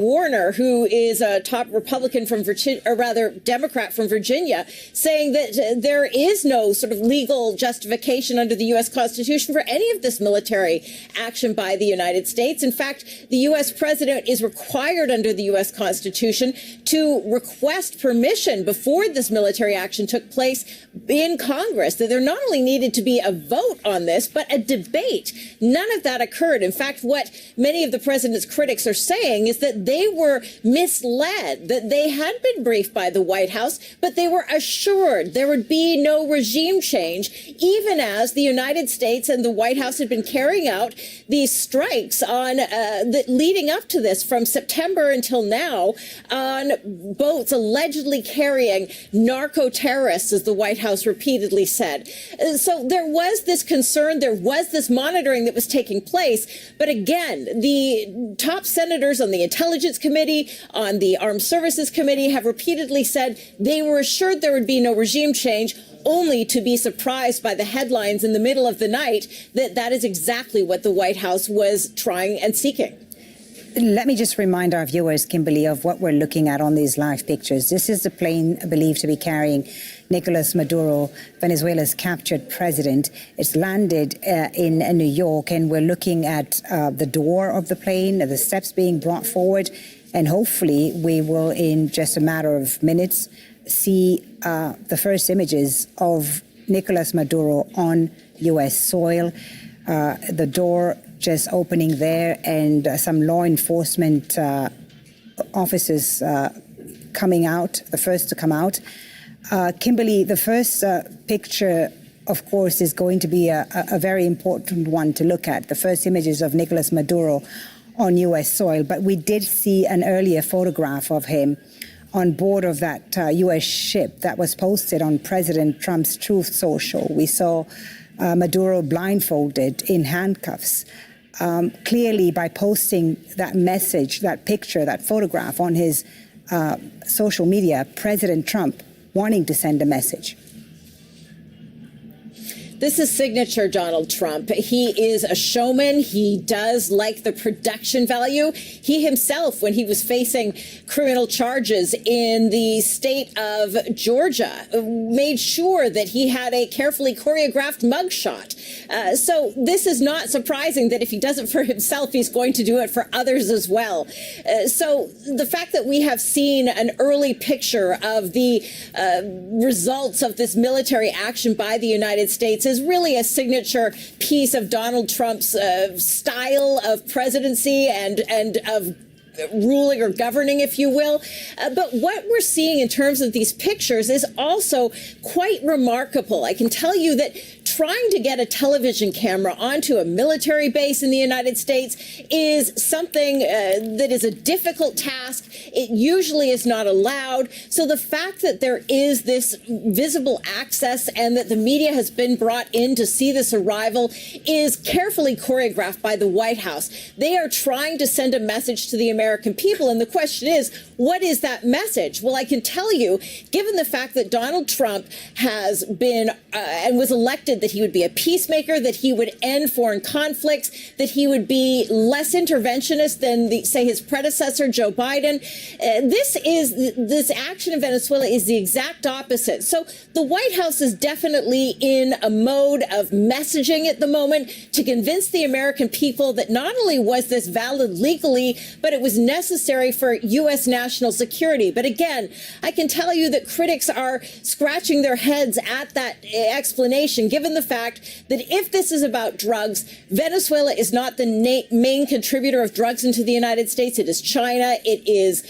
Warner, who is a top Republican from Virginia, or rather Democrat from Virginia, saying that there is no sort of legal justification under the U.S. Constitution for any of this military action by the United States. In fact, the U.S. president is required under the U.S. Constitution to request permission before this military action took place in Congress. That there not only needed to be a vote on this, but a debate. None of that occurred. In fact, what many of the president's critics are saying is that they were misled, that they had been briefed by the White House, but they were assured there would be no regime change, even as the United States and the White House had been carrying out these strikes on leading up to this from September until now on boats allegedly carrying narco-terrorists, as the White House repeatedly said. So there was this concern, there was this monitoring that was taking place. But again, the top senators on the Intelligence Committee, on the Armed Services Committee have repeatedly said they were assured there would be no regime change, only to be surprised by the headlines in the middle of the night that that is exactly what the White House was trying and seeking. Let me just remind our viewers, Kimberly, of what we're looking at on these live pictures. This is the plane believed to be carrying Nicolas Maduro, Venezuela's captured president. It's landed in New York, and we're looking at the door of the plane, the steps being brought forward, and hopefully we will, in just a matter of minutes, see the first images of Nicolas Maduro on U.S. soil. The door just opening there, and some law enforcement officers coming out, the first to come out. Kimberly, the first picture, of course, is going to be a very important one to look at, the first images of Nicolas Maduro on U.S. soil. But we did see an earlier photograph of him on board of that U.S. ship that was posted on President Trump's Truth Social. We saw Maduro blindfolded in handcuffs. Clearly, by posting that message, that picture, that photograph on his social media, President Trump wanting to send a message. This is signature Donald Trump. He is a showman. He does like the production value. He himself, when he was facing criminal charges in the state of Georgia, made sure that he had a carefully choreographed mugshot. So this is not surprising that if he does it for himself, he's going to do it for others as well. So the fact that we have seen an early picture of the results of this military action by the United States is really a signature piece of Donald Trump's style of presidency and of ruling or governing, if you will. But what we're seeing in terms of these pictures is also quite remarkable. I can tell you that trying to get a television camera onto a military base in the United States is something that is a difficult task. It usually is not allowed. So the fact that there is this visible access and that the media has been brought in to see this arrival is carefully choreographed by the White House. They are trying to send a message to the American people. And the question is, what is that message? Well, I can tell you, given the fact that Donald Trump has been and was elected, that he would be a peacemaker, that he would end foreign conflicts, that he would be less interventionist than, say, his predecessor, Joe Biden. This action in Venezuela is the exact opposite. So the White House is definitely in a mode of messaging at the moment to convince the American people that not only was this valid legally, but it was necessary for U.S. national security. But again, I can tell you that critics are scratching their heads at that explanation, given the fact that if this is about drugs, Venezuela is not the main contributor of drugs into the United States. It is China, it is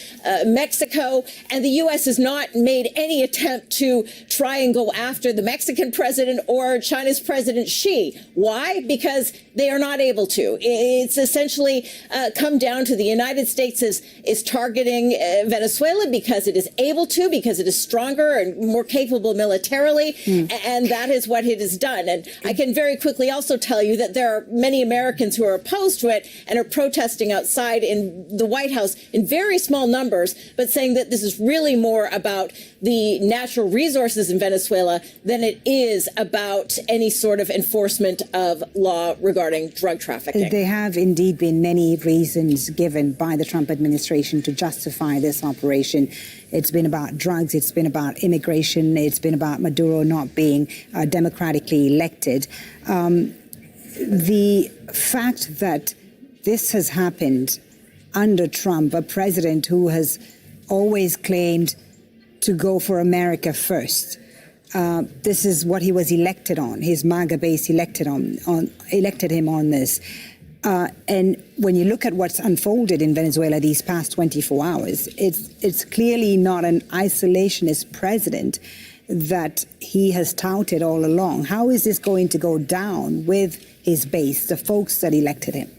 Mexico, and the U.S. has not made any attempt to try and go after the Mexican president or China's President Xi. Why? Because they are not able to. It's essentially come down to the United States is targeting Venezuela because it is able to, because it is stronger and more capable militarily, and that is what it has done. done. And I can very quickly also tell you that there are many Americans who are opposed to it and are protesting outside in the White House in very small numbers, but saying that this is really more about the natural resources in Venezuela than it is about any sort of enforcement of law regarding drug trafficking. There have indeed been many reasons given by the Trump administration to justify this operation. It's been about drugs, it's been about immigration, it's been about Maduro not being democratically elected. The fact that this has happened under Trump, a president who has always claimed to go for America first. This is what he was elected on. His MAGA base elected him on this. And when you look at what's unfolded in Venezuela these past 24 hours, it's clearly not an isolationist president that he has touted all along. How is this going to go down with his base, the folks that elected him?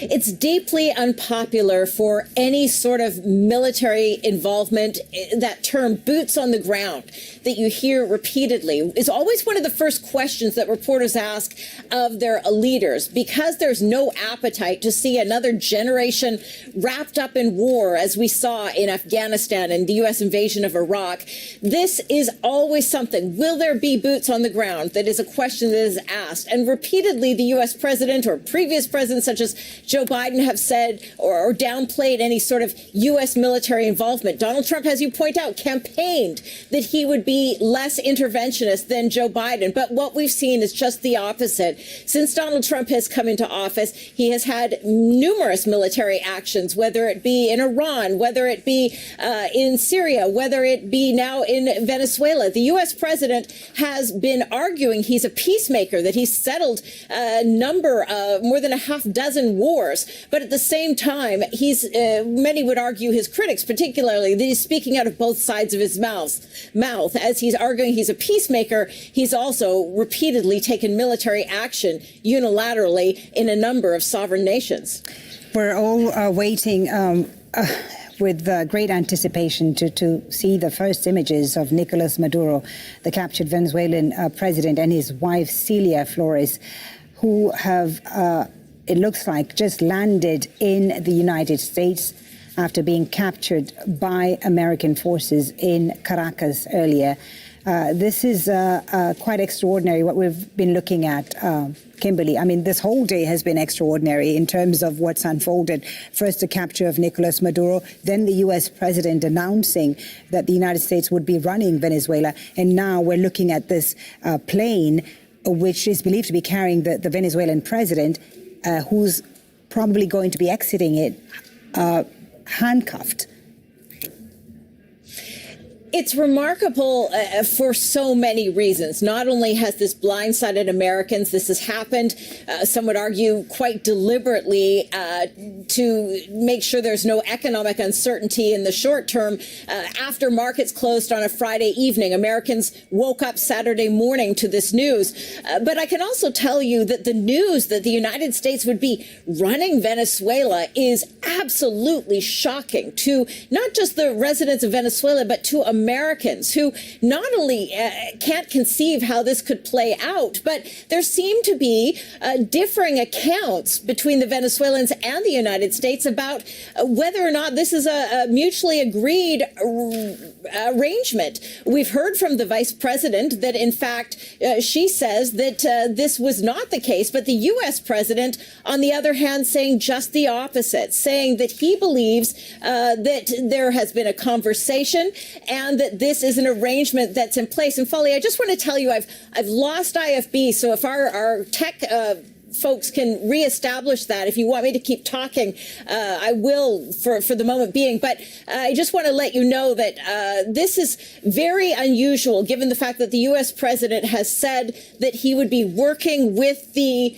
It's deeply unpopular for any sort of military involvement. That term, boots on the ground, that you hear repeatedly is always one of the first questions that reporters ask of their leaders, because there's no appetite to see another generation wrapped up in war, as we saw in Afghanistan and the U.S. invasion of Iraq. This is always something. Will there be boots on the ground? That is a question that is asked. And repeatedly, the U.S. president or previous presidents such as Joe Biden have said or downplayed any sort of U.S. military involvement. Donald Trump, as you point out, campaigned that he would be less interventionist than Joe Biden. But what we've seen is just the opposite. Since Donald Trump has come into office, he has had numerous military actions, whether it be in Iran, whether it be in Syria, whether it be now in Venezuela. The U.S. president has been arguing he's a peacemaker, that he's settled a number of more than a half dozen wars. But at the same time, he's many would argue, his critics particularly, that he's speaking out of both sides of his mouth. As he's arguing he's a peacemaker, he's also repeatedly taken military action unilaterally in a number of sovereign nations. We're all waiting with great anticipation to see the first images of Nicolas Maduro, the captured Venezuelan president, and his wife, Celia Flores, who have it looks like just landed in the United States after being captured by American forces in Caracas earlier. This is quite extraordinary, what we've been looking at, Kimberly. I mean, this whole day has been extraordinary in terms of what's unfolded. First, the capture of Nicolas Maduro, then the U.S. president announcing that the United States would be running Venezuela. And now we're looking at this plane, which is believed to be carrying the Venezuelan president, who's probably going to be exiting it handcuffed. It's remarkable for so many reasons. Not only has this blindsided Americans, this has happened, some would argue, quite deliberately to make sure there's no economic uncertainty in the short term. After markets closed on a Friday evening, Americans woke up Saturday morning to this news. But I can also tell you that the news that the United States would be running Venezuela is absolutely shocking to not just the residents of Venezuela, but to Americans who not only can't conceive how this could play out, but there seem to be differing accounts between the Venezuelans and the United States about whether or not this is a mutually agreed arrangement. We've heard from the vice president that, in fact, she says that this was not the case, but the U.S. president, on the other hand, saying just the opposite, saying that he believes that there has been a conversation and that this is an arrangement that's in place. And Folly, I just want to tell you, I've lost IFB, so if our tech folks can reestablish that. If you want me to keep talking, I will for the moment being. But I just want to let you know that this is very unusual, given the fact that the U.S. president has said that he would be working with the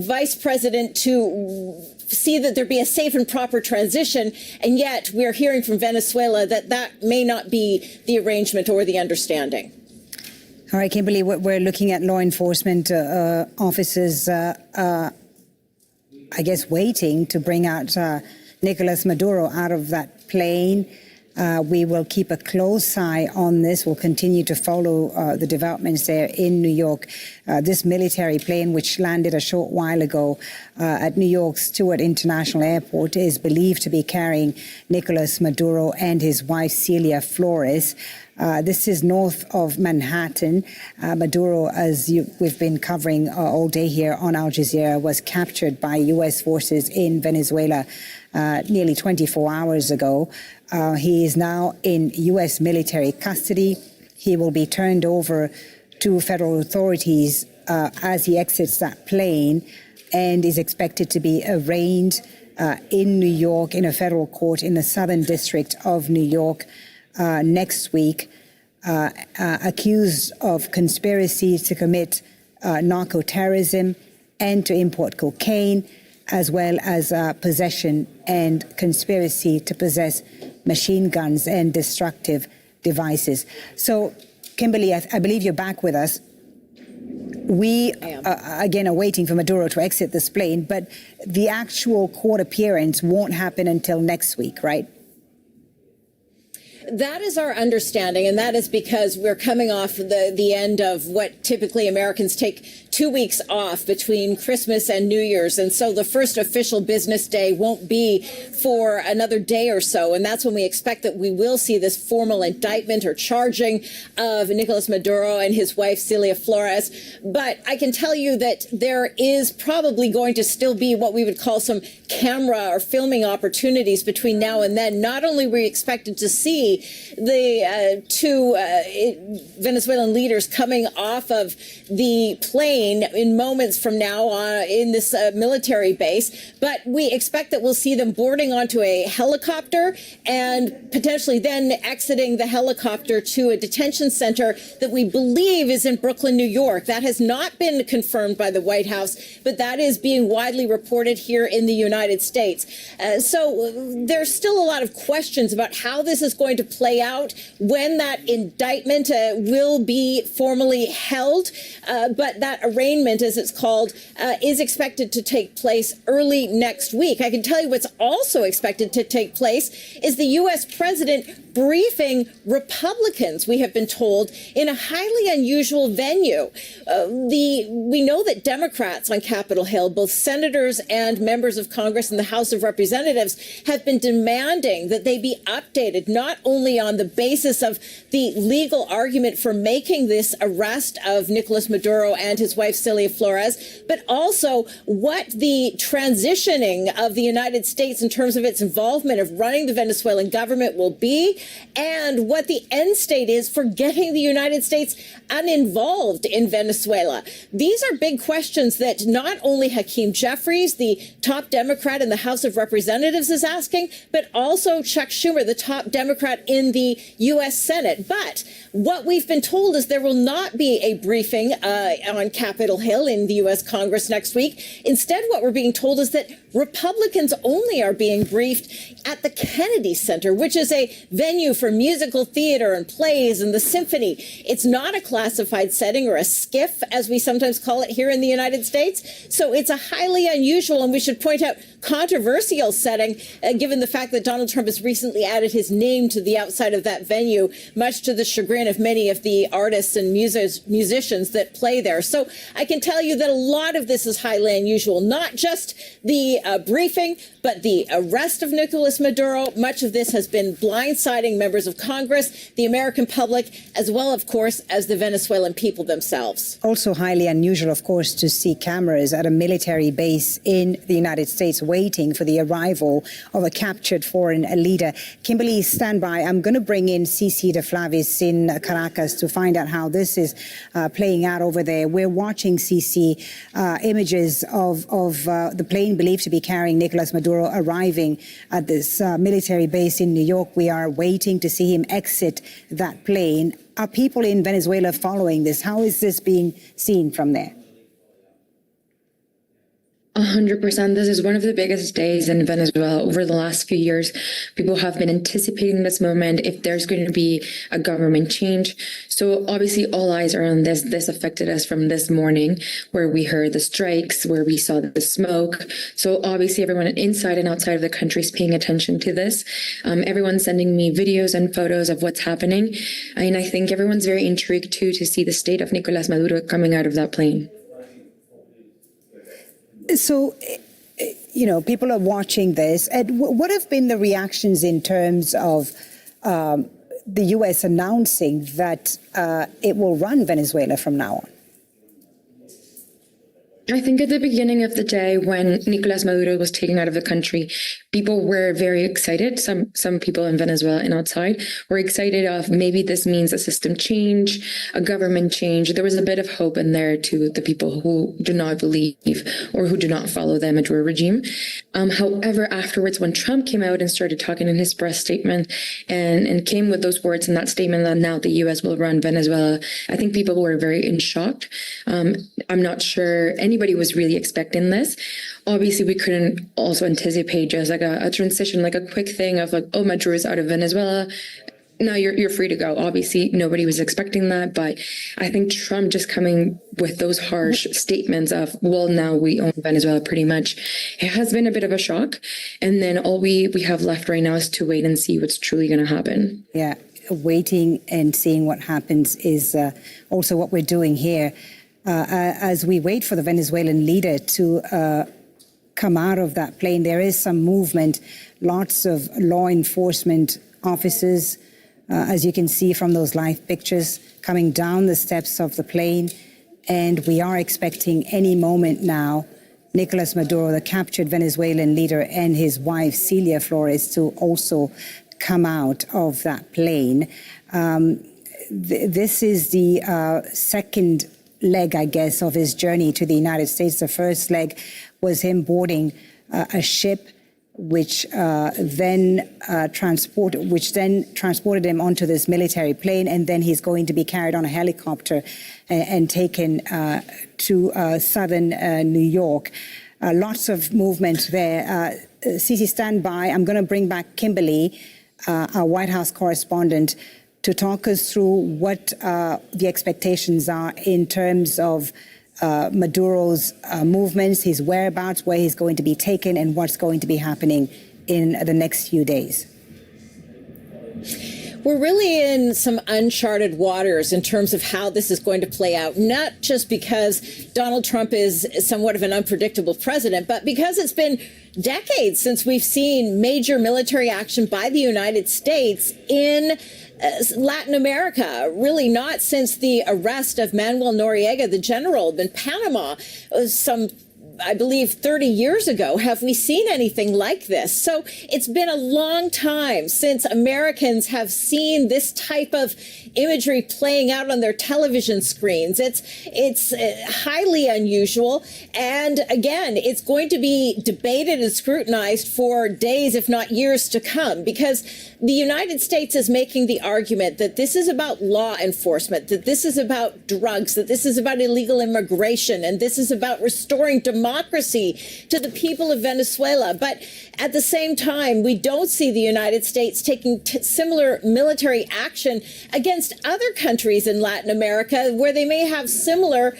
vice president to see that there be a safe and proper transition, and yet we're hearing from Venezuela that that may not be the arrangement or the understanding. All right, Kimberly, we're looking at law enforcement officers, I guess, waiting to bring out Nicolas Maduro out of that plane. We will keep a close eye on this. We'll continue to follow the developments there in New York. This military plane, which landed a short while ago at New York's Stewart International Airport, is believed to be carrying Nicolas Maduro and his wife, Celia Flores. This is north of Manhattan. Maduro, as we've been covering all day here on Al Jazeera, was captured by U.S. forces in Venezuela nearly 24 hours ago. He is now in U.S. military custody. He will be turned over to federal authorities as he exits that plane and is expected to be arraigned in New York in a federal court in the Southern District of New York next week, accused of conspiracy to commit narco-terrorism and to import cocaine, as well as possession and conspiracy to possess machine guns and destructive devices. So, Kimberly, I believe you're back with us. We, again, are waiting for Maduro to exit this plane, but the actual court appearance won't happen until next week, right? That is our understanding, and that is because we're coming off the end of what typically Americans take 2 weeks off between Christmas and New Year's. And so the first official business day won't be for another day or so. And that's when we expect that we will see this formal indictment or charging of Nicolas Maduro and his wife, Celia Flores. But I can tell you that there is probably going to still be what we would call some camera or filming opportunities between now and then. Not only were we expected to see the two Venezuelan leaders coming off of the plane in moments from now in this military base, but we expect that we'll see them boarding onto a helicopter and potentially then exiting the helicopter to a detention center that we believe is in Brooklyn, New York. That has not been confirmed by the White House, but that is being widely reported here in the United States. So there's still a lot of questions about how this is going to play out, when that indictment will be formally held, but that arraignment, as it's called, is expected to take place early next week. I can tell you what's also expected to take place is the U.S. president briefing Republicans, we have been told, in a highly unusual venue. We know that Democrats on Capitol Hill, both senators and members of Congress in the House of Representatives, have been demanding that they be updated, not only on the basis of the legal argument for making this arrest of Nicolas Maduro and his wife, Celia Flores, but also what the transitioning of the United States in terms of its involvement of running the Venezuelan government will be, and what the end state is for getting the United States uninvolved in Venezuela. These are big questions that not only Hakeem Jeffries, the top Democrat in the House of Representatives, is asking, but also Chuck Schumer, the top Democrat in the U.S. Senate. But what we've been told is there will not be a briefing on Capitol Hill in the U.S. Congress next week. Instead, what we're being told is that Republicans only are being briefed at the Kennedy Center, which is a venue for musical theater and plays and the symphony. It's not a classified setting, or a SCIF, as we sometimes call it here in the United States. So it's a highly unusual, and we should point out, controversial setting, given the fact that Donald Trump has recently added his name to the outside of that venue, much to the chagrin of many of the artists and musicians that play there. So I can tell you that a lot of this is highly unusual, not just the briefing, but the arrest of Nicolas Maduro. Much of this has been blindsiding members of Congress, the American public, as well, of course, as the Venezuelan people themselves. Also highly unusual, of course, to see cameras at a military base in the United States waiting for the arrival of a captured foreign leader. Kimberly, stand by. I'm going to bring in Cici de Flavis in Caracas to find out how this is playing out over there. We're watching, Cici, images of the plane believed to be carrying Nicolas Maduro arriving at this military base in New York. We are waiting to see him exit that plane. Are people in Venezuela following this? How is this being seen from there? 100%. This is one of the biggest days in Venezuela over the last few years. People have been anticipating this moment if there's going to be a government change. So obviously all eyes are on this. This affected us from this morning where we heard the strikes, where we saw the smoke. So obviously everyone inside and outside of the country is paying attention to this. Everyone's sending me videos and photos of what's happening. And I think everyone's very intrigued too to see the state of Nicolas Maduro coming out of that plane. So, people are watching this. And what have been the reactions in terms of the U.S. announcing that it will run Venezuela from now on? I think at the beginning of the day when Nicolas Maduro was taken out of the country, people were very excited. Some people in Venezuela and outside were excited of maybe this means a system change, a government change. There was a bit of hope in there to the people who do not believe or who do not follow the Maduro regime. However, afterwards, when Trump came out and started talking in his press statement and came with those words in that statement that now the U.S. will run Venezuela, I think people were very in shock. I'm not sure anybody was really expecting this. Obviously, we couldn't also anticipate just like a transition, like a quick thing of like, oh, Maduro's out of Venezuela. Now you're free to go. Obviously, nobody was expecting that. But I think Trump just coming with those harsh statements of, well, now we own Venezuela pretty much, it has been a bit of a shock. And then all we have left right now is to wait and see what's truly going to happen. Yeah, waiting and seeing what happens is also what we're doing here. As we wait for the Venezuelan leader to come out of that plane, there is some movement, lots of law enforcement officers, as you can see from those live pictures, coming down the steps of the plane. And we are expecting any moment now Nicolas Maduro, the captured Venezuelan leader, and his wife, Celia Flores, to also come out of that plane. This is the second leg, I guess, of his journey to the United States. The first leg was him boarding a ship which then transported him onto this military plane, and then he's going to be carried on a helicopter and taken to southern New York. Lots of movement there. Cece, stand by. I'm going to bring back Kimberly, our White House correspondent, to talk us through what the expectations are in terms of Maduro's movements, his whereabouts, where he's going to be taken, and what's going to be happening in the next few days. We're really in some uncharted waters in terms of how this is going to play out, not just because Donald Trump is somewhat of an unpredictable president, but because it's been decades since we've seen major military action by the United States in Latin America, really not since the arrest of Manuel Noriega, the general in Panama, I believe 30 years ago, have we seen anything like this? So it's been a long time since Americans have seen this type of imagery playing out on their television screens. It's highly unusual. And again, it's going to be debated and scrutinized for days, if not years to come, because the United States is making the argument that this is about law enforcement, that this is about drugs, that this is about illegal immigration, and this is about restoring democracy to the people of Venezuela. But at the same time, we don't see the United States taking similar military action against other countries in Latin America where they may have similar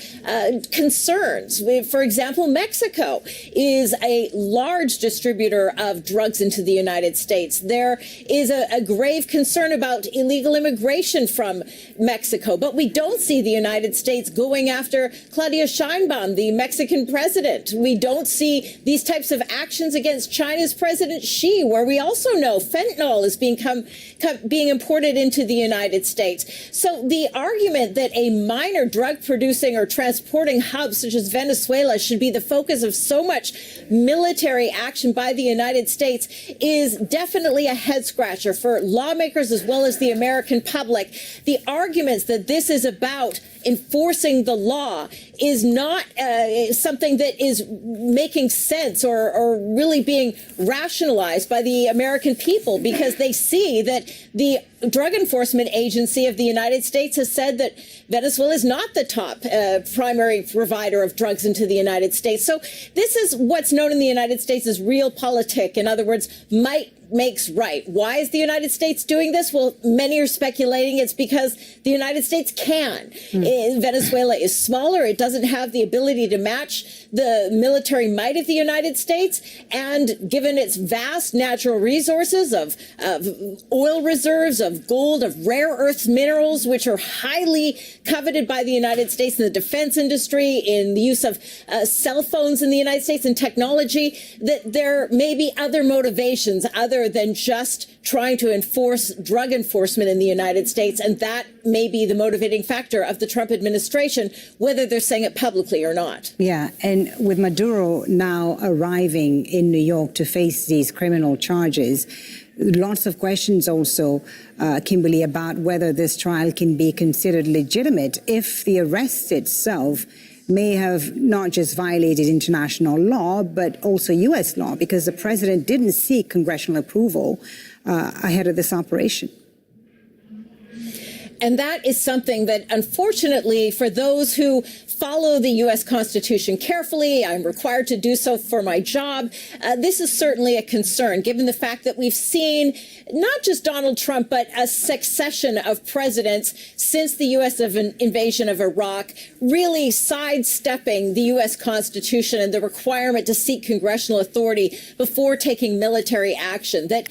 concerns. For example, Mexico is a large distributor of drugs into the United States. There is a grave concern about illegal immigration from Mexico, but we don't see the United States going after Claudia Sheinbaum, the Mexican president. We don't see these types of actions against China's President Xi, where we also know fentanyl is being imported into the United States. So the argument that a minor drug producing or transporting hub such as Venezuela should be the focus of so much military action by the United States is definitely a head scratcher for lawmakers as well as the American public. The arguments that this is about enforcing the law is not something that is making sense or really being rationalized by the American people, because they see that the Drug Enforcement Agency of the United States has said that Venezuela is not the top primary provider of drugs into the United States. So this is what's known in the United States as realpolitik. In other words, might makes right. Why is the United States doing this? Well, many are speculating it's because the United States can. Venezuela is smaller. It doesn't have the ability to match the military might of the United States. And given its vast natural resources of oil reserves, of gold, of rare earth minerals, which are highly coveted by the United States in the defense industry, in the use of cell phones in the United States and technology, that there may be other motivations other than just trying to enforce drug enforcement in the United States. And that may be the motivating factor of the Trump administration, whether they're saying it publicly or not. Yeah. And with Maduro now arriving in New York to face these criminal charges, lots of questions also, Kimberly, about whether this trial can be considered legitimate if the arrest itself may have not just violated international law, but also U.S. law, because the president didn't seek congressional approval ahead of this operation. And that is something that, unfortunately, for those who follow the U.S. Constitution carefully, I'm required to do so for my job, this is certainly a concern, given the fact that we've seen not just Donald Trump, but a succession of presidents since the U.S. invasion of Iraq, really sidestepping the U.S. Constitution and the requirement to seek congressional authority before taking military action. That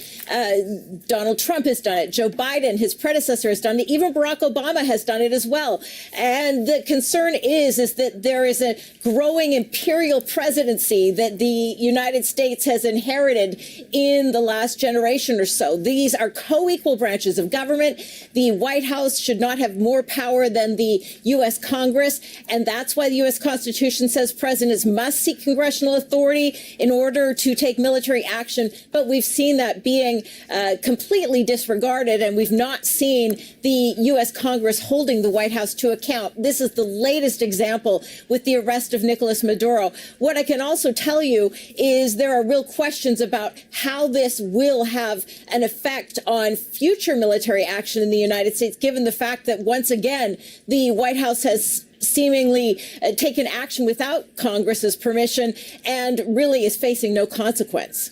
Donald Trump has done it, Joe Biden, his predecessor, has done it, even Barack Obama has done it as well. And the concern is that there is a growing imperial presidency that the United States has inherited in the last generation or so. These are co-equal branches of government. The White House should not have more power than the U.S. Congress. And that's why the U.S. Constitution says presidents must seek congressional authority in order to take military action. But we've seen that being completely disregarded, and we've not seen the U.S. Congress holding the White House to account. This is the latest example with the arrest of Nicolas Maduro. What I can also tell you is there are real questions about how this will have an effect on future military action in the United States, given the fact that, once again, the White House has seemingly taken action without Congress's permission and really is facing no consequence.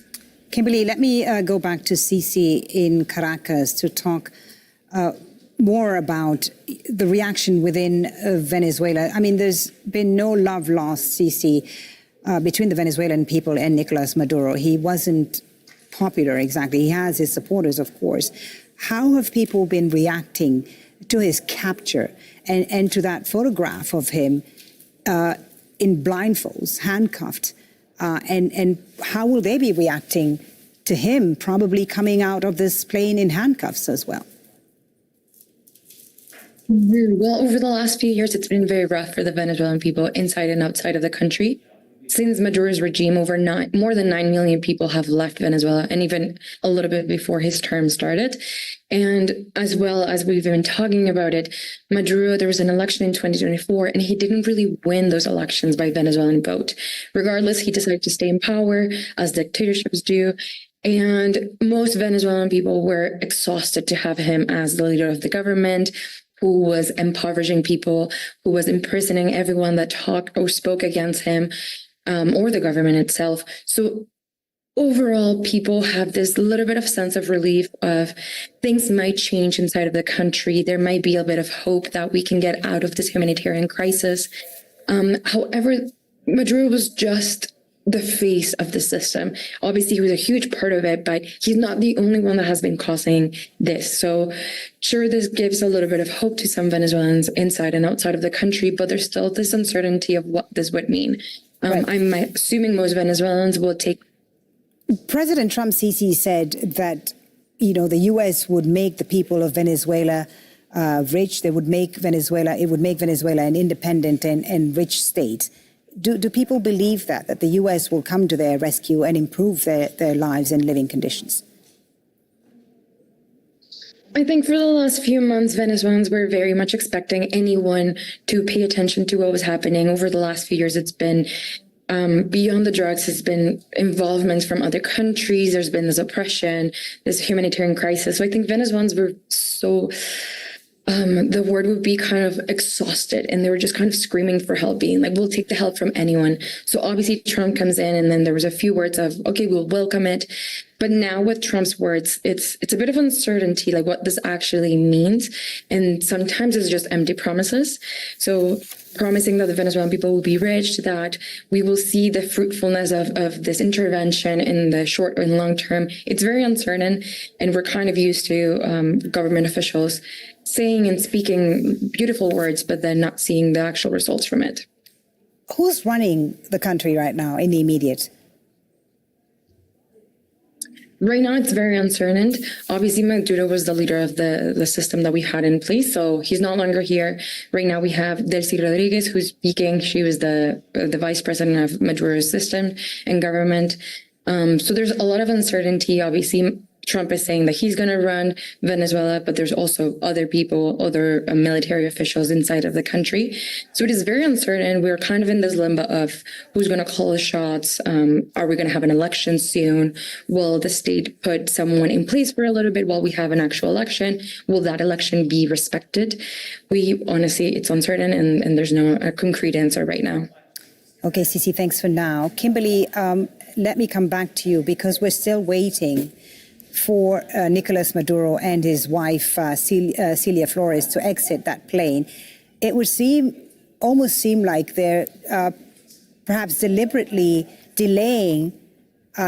Kimberly, let me go back to Sisi in Caracas to talk more about the reaction within Venezuela. I mean, there's been no love lost, Sisi, between the Venezuelan people and Nicolas Maduro. He wasn't popular exactly. He has his supporters, of course. How have people been reacting to his capture and to that photograph of him in blindfolds, handcuffed? And how will they be reacting to him probably coming out of this plane in handcuffs as well? Well, over the last few years, it's been very rough for the Venezuelan people inside and outside of the country. Since Maduro's regime, more than 9 million people have left Venezuela, and even a little bit before his term started. And as well as we've been talking about it, Maduro, there was an election in 2024, and he didn't really win those elections by Venezuelan vote. Regardless, he decided to stay in power, as dictatorships do. And most Venezuelan people were exhausted to have him as the leader of the government, who was impoverishing people, who was imprisoning everyone that talked or spoke against him, or the government itself. So overall, people have this little bit of sense of relief of things might change inside of the country. There might be a bit of hope that we can get out of this humanitarian crisis. However, Maduro was just the face of the system. Obviously, he was a huge part of it, but he's not the only one that has been causing this. So sure, this gives a little bit of hope to some Venezuelans inside and outside of the country, but there's still this uncertainty of what this would mean. Right. I'm assuming most Venezuelans will take. President Trump, Sisi, said that, you know, the U.S. would make the people of Venezuela rich. They would make Venezuela, it would make Venezuela an independent and rich state. Do people believe that the U.S. will come to their rescue and improve their lives and living conditions? I think for the last few months, Venezuelans were very much expecting anyone to pay attention to what was happening. Over the last few years, it's been beyond the drugs has been involvement from other countries. There's been this oppression, this humanitarian crisis. So I think Venezuelans were so, the word would be kind of exhausted, and they were just kind of screaming for help, being like, we'll take the help from anyone. So obviously Trump comes in, and then there was a few words of, okay, we'll welcome it. But now with Trump's words, it's a bit of uncertainty, like what this actually means. And sometimes it's just empty promises. So promising that the Venezuelan people will be rich, that we will see the fruitfulness of this intervention in the short and long term. It's very uncertain. And we're kind of used to government officials saying and speaking beautiful words, but then not seeing the actual results from it. Who's running the country right now in the immediate? Right now, it's very uncertain. Obviously, Maduro was the leader of the system that we had in place, so he's no longer here. Right now, we have Delcy Rodriguez, who's speaking. She was the vice president of Maduro's system and government. So there's a lot of uncertainty. Obviously, Trump is saying that he's going to run Venezuela, but there's also other people, other military officials inside of the country. So it is very uncertain. We're kind of in this limbo of who's going to call the shots. Are we going to have an election soon? Will the state put someone in place for a little bit while we have an actual election? Will that election be respected? Honestly, it's uncertain, and there's no concrete answer right now. Okay, Cici, thanks for now. Kimberly, let me come back to you because we're still waiting for Nicolas Maduro and his wife, Celia Flores, to exit that plane. It would almost seem like they're perhaps deliberately delaying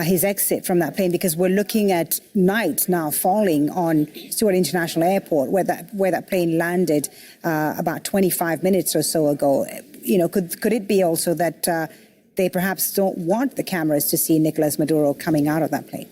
his exit from that plane, because we're looking at night now falling on Stewart International Airport, where that plane landed about 25 minutes or so ago. You know, could it be also that they perhaps don't want the cameras to see Nicolas Maduro coming out of that plane?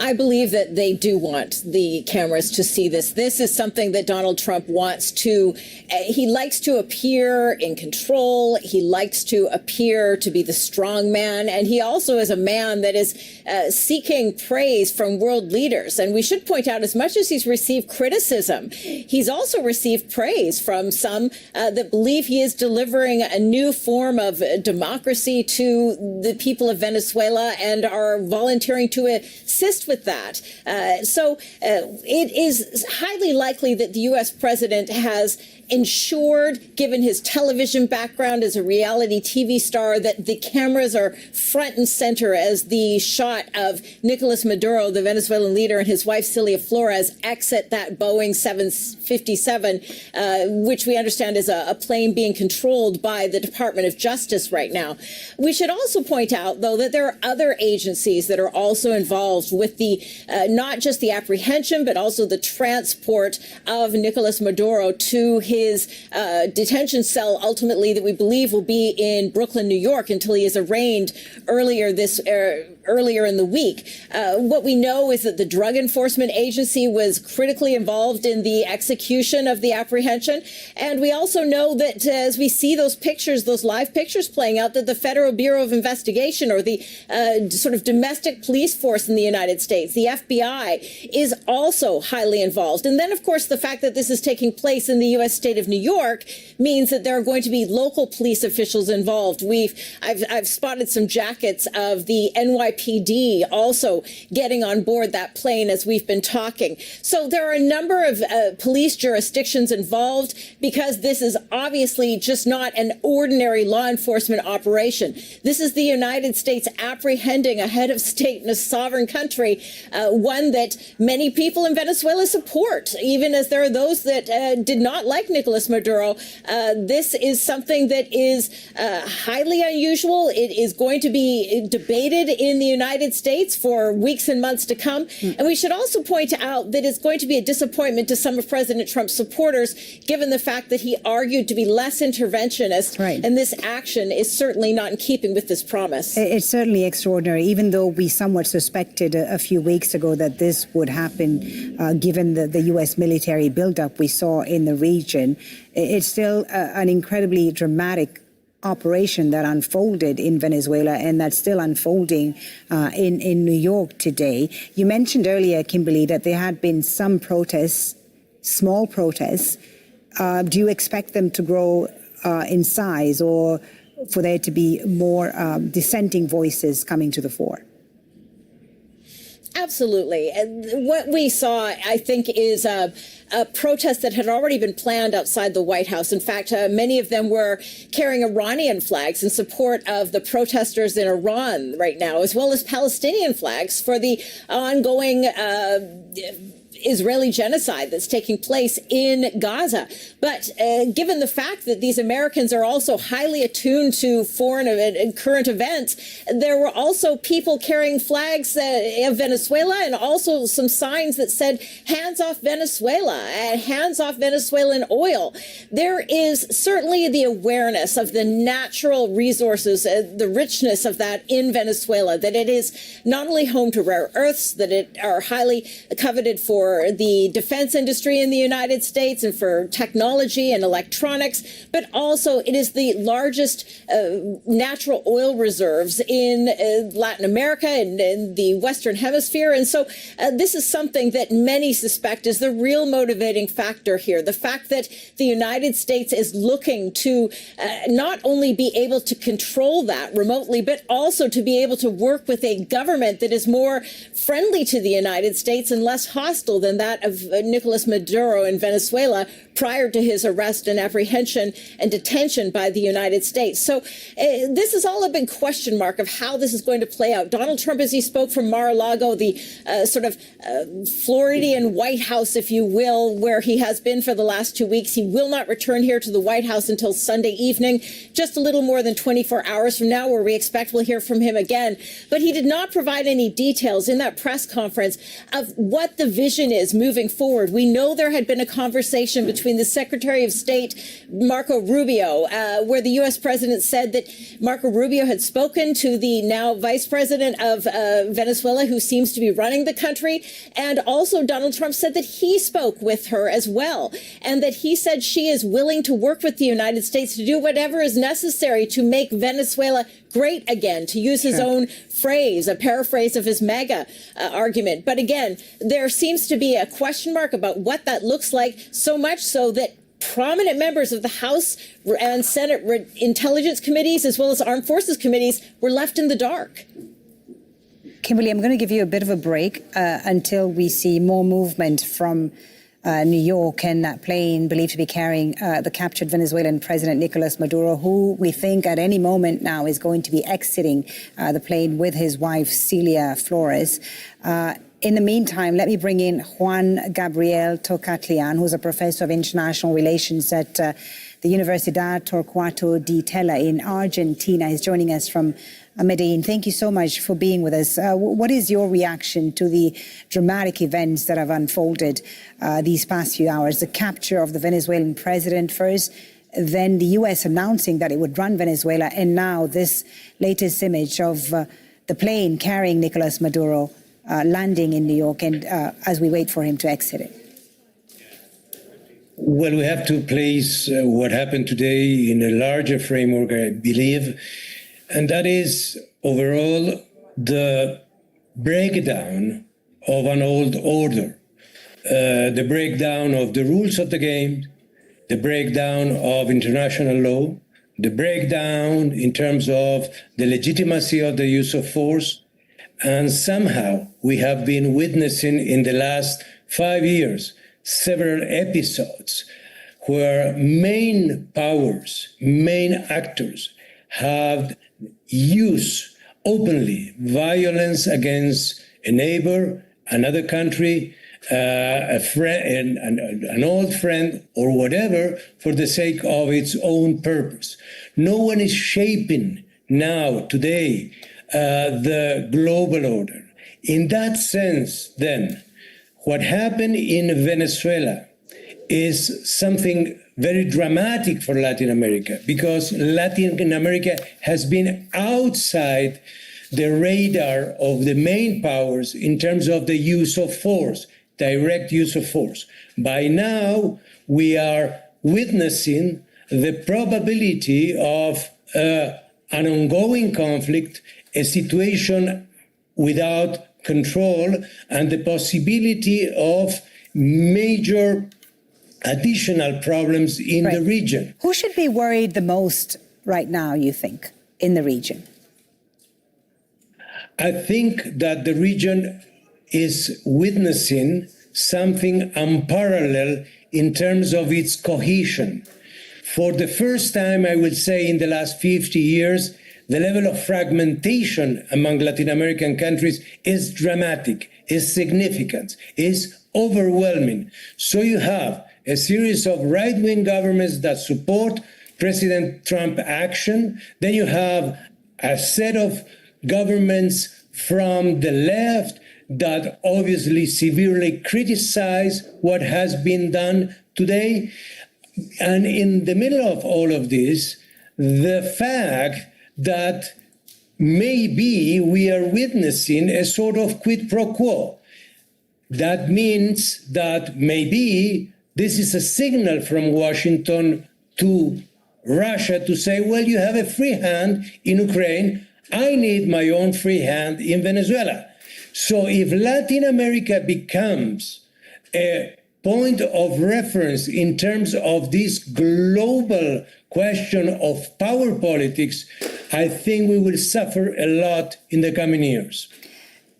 I believe that they do want the cameras to see this. This is something that Donald Trump wants to, he likes to appear in control. He likes to appear to be the strong man. And he also is a man that is seeking praise from world leaders. And we should point out, as much as he's received criticism, he's also received praise from some that believe he is delivering a new form of democracy to the people of Venezuela and are volunteering to assist with that. So it is highly likely that the U.S. president has ensured, given his television background as a reality TV star, that the cameras are front and center as the shot of Nicolas Maduro, the Venezuelan leader, and his wife, Celia Flores, exit that Boeing 757, which we understand is a plane being controlled by the Department of Justice right now. We should also point out, though, that there are other agencies that are also involved with the not just the apprehension, but also the transport of Nicolas Maduro to his detention cell, ultimately, that we believe will be in Brooklyn, New York, until he is arraigned earlier in the week. What we know is that the Drug Enforcement Agency was critically involved in the execution of the apprehension. And we also know that as we see those pictures, those live pictures playing out, that the Federal Bureau of Investigation, or the sort of domestic police force in the United States, the FBI, is also highly involved. And then, of course, the fact that this is taking place in the U.S. state of New York means that there are going to be local police officials involved. I've spotted some jackets of the NYPD also getting on board that plane as we've been talking. So there are a number of police jurisdictions involved, because this is obviously just not an ordinary law enforcement operation. This is the United States apprehending a head of state in a sovereign country, one that many people in Venezuela support, even as there are those that did not like Nicolas Maduro. This is something that is highly unusual. It is going to be debated in the United States for weeks and months to come. And we should also point out that it's going to be a disappointment to some of President Trump's supporters, given the fact that he argued to be less interventionist. Right. And this action is certainly not in keeping with this promise. It's certainly extraordinary, even though we somewhat suspected a few weeks ago that this would happen, given the U.S. military buildup we saw in the region. It's still an incredibly dramatic operation that unfolded in Venezuela, and that's still unfolding in New York today. You mentioned earlier, Kimberly, that there had been some protests, small protests. Do you expect them to grow in size, or for there to be more dissenting voices coming to the fore. Absolutely. And what we saw, I think, is a protest that had already been planned outside the White House. In fact, many of them were carrying Iranian flags in support of the protesters in Iran right now, as well as Palestinian flags for the ongoing Israeli genocide that's taking place in Gaza. But given the fact that these Americans are also highly attuned to foreign and current events, there were also people carrying flags of Venezuela and also some signs that said, hands off Venezuela and hands off Venezuelan oil. There is certainly the awareness of the natural resources, the richness of that in Venezuela, that it is not only home to rare earths, that it are highly coveted for the defense industry in the United States and for technology and electronics, but also it is the largest natural oil reserves in Latin America and in the Western Hemisphere. And so this is something that many suspect is the real motivating factor here. The fact that the United States is looking to not only be able to control that remotely, but also to be able to work with a government that is more friendly to the United States and less hostile than that of Nicolas Maduro in Venezuela prior to his arrest and apprehension and detention by the United States. So this is all a big question mark of how this is going to play out. Donald Trump, as he spoke from Mar-a-Lago, the sort of Floridian White House, if you will, where he has been for the last 2 weeks, he will not return here to the White House until Sunday evening, just a little more than 24 hours from now, where we expect we'll hear from him again. But he did not provide any details in that press conference of what the vision is moving forward. We know there had been a conversation between the Secretary of State, Marco Rubio, where the U.S. president said that Marco Rubio had spoken to the now vice president of Venezuela, who seems to be running the country. And also Donald Trump said that he spoke with her as well, and that he said she is willing to work with the United States to do whatever is necessary to make Venezuela great again, to use his own phrase, a paraphrase of his MAGA argument. But again, there seems to be a question mark about what that looks like, so much so that prominent members of the House and Senate intelligence committees, as well as armed forces committees, were left in the dark. Kimberly, I'm going to give you a bit of a break until we see more movement from New York and that plane believed to be carrying the captured Venezuelan President Nicolas Maduro, who we think at any moment now is going to be exiting the plane with his wife, Celia Flores. In the meantime, let me bring in Juan Gabriel Tocatlian, who's a professor of international relations at the Universidad Torquato di Tella in Argentina. He's joining us from Medellin. Thank you so much for being with us. What is your reaction to the dramatic events that have unfolded these past few hours? The capture of the Venezuelan president first, then the U.S. announcing that it would run Venezuela, and now this latest image of the plane carrying Nicolas Maduro landing in New York, and as we wait for him to exit it. Well, we have to place what happened today in a larger framework, I believe, and that is overall the breakdown of an old order, the breakdown of the rules of the game, the breakdown of international law, the breakdown in terms of the legitimacy of the use of force. And somehow we have been witnessing in the last 5 years several episodes where main powers, main actors have used openly violence against a neighbor, another country, a friend, an old friend, or whatever, for the sake of its own purpose. No one is shaping now, today, the global order. In that sense, then, what happened in Venezuela is something very dramatic for Latin America, because Latin America has been outside the radar of the main powers in terms of the use of force, direct use of force. By now, we are witnessing the probability of an ongoing conflict, a situation without control, and the possibility of major additional problems in the region. Who should be worried the most right now, you think, in the region? I think that the region is witnessing something unparalleled in terms of its cohesion. For the first time, I would say, in the last 50 years, the level of fragmentation among Latin American countries is dramatic, is significant, is overwhelming. So you have a series of right-wing governments that support President Trump action. Then you have a set of governments from the left that obviously severely criticize what has been done today. And in the middle of all of this, the fact that maybe we are witnessing a sort of quid pro quo. That means that maybe this is a signal from Washington to Russia to say, well, you have a free hand in Ukraine. I need my own free hand in Venezuela. So if Latin America becomes a point of reference in terms of this global question of power politics, I think we will suffer a lot in the coming years.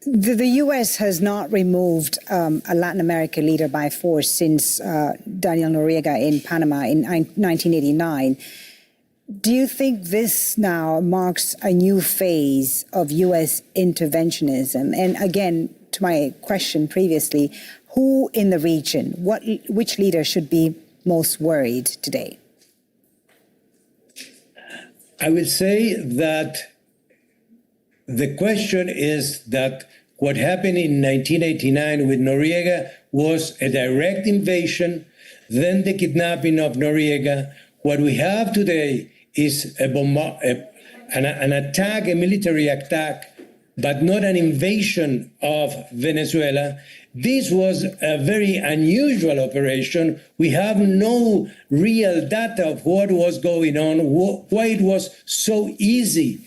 The U.S. has not removed a Latin American leader by force since Daniel Noriega in Panama in 1989. Do you think this now marks a new phase of U.S. interventionism? And again, to my question previously, who in the region, which leader should be most worried today? I will say that the question is that what happened in 1989 with Noriega was a direct invasion, then the kidnapping of Noriega. What we have today is an attack, a military attack, but not an invasion of Venezuela. This was a very unusual operation. We have no real data of what was going on, why it was so easy.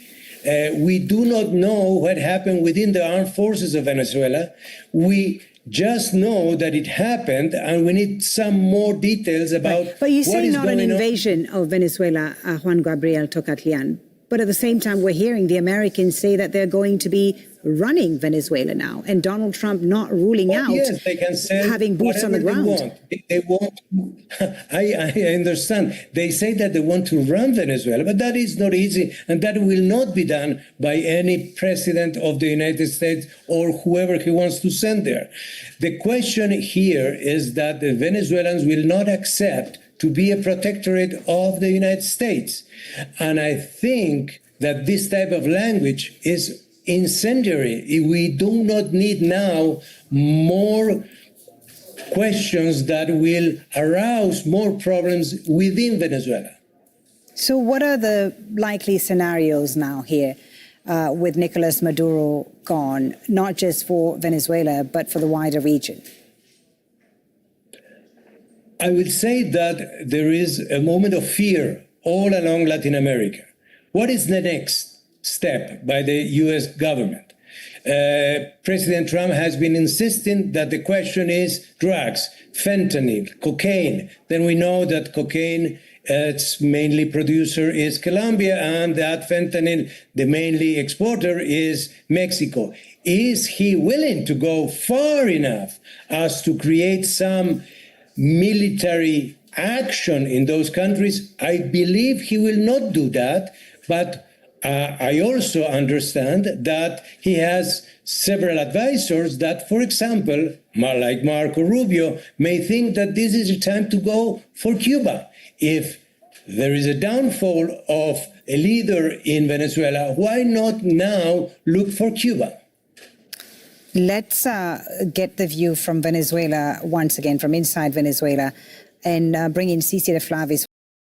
We do not know what happened within the armed forces of Venezuela. We just know that it happened, and we need some more details about But you say not an going on. invasion of Venezuela, Juan Gabriel Tocatlian. But at the same time, we're hearing the Americans say that they're going to be running Venezuela now, and Donald Trump not ruling out yes, they can say having boots on the ground. They want. I understand. They say that they want to run Venezuela, but that is not easy, and that will not be done by any president of the United States or whoever he wants to send there. The question here is that the Venezuelans will not accept to be a protectorate of the United States. And I think that this type of language is incendiary. We do not need now more questions that will arouse more problems within Venezuela. So what are the likely scenarios now here with Nicolas Maduro gone, not just for Venezuela, but for the wider region? I would say that there is a moment of fear all along Latin America. What is the next step by the U.S. government? President Trump has been insisting that the question is drugs, fentanyl, cocaine. Then we know that cocaine, its mainly producer is Colombia, and that fentanyl, the mainly exporter is Mexico. Is he willing to go far enough as to create some military action in those countries? I believe he will not do that, but I also understand that he has several advisors that, for example, like Marco Rubio, may think that this is a time to go for Cuba. If there is a downfall of a leader in Venezuela, why not now look for Cuba? Let's get the view from Venezuela once again, from inside Venezuela, and bring in Cici de Flavis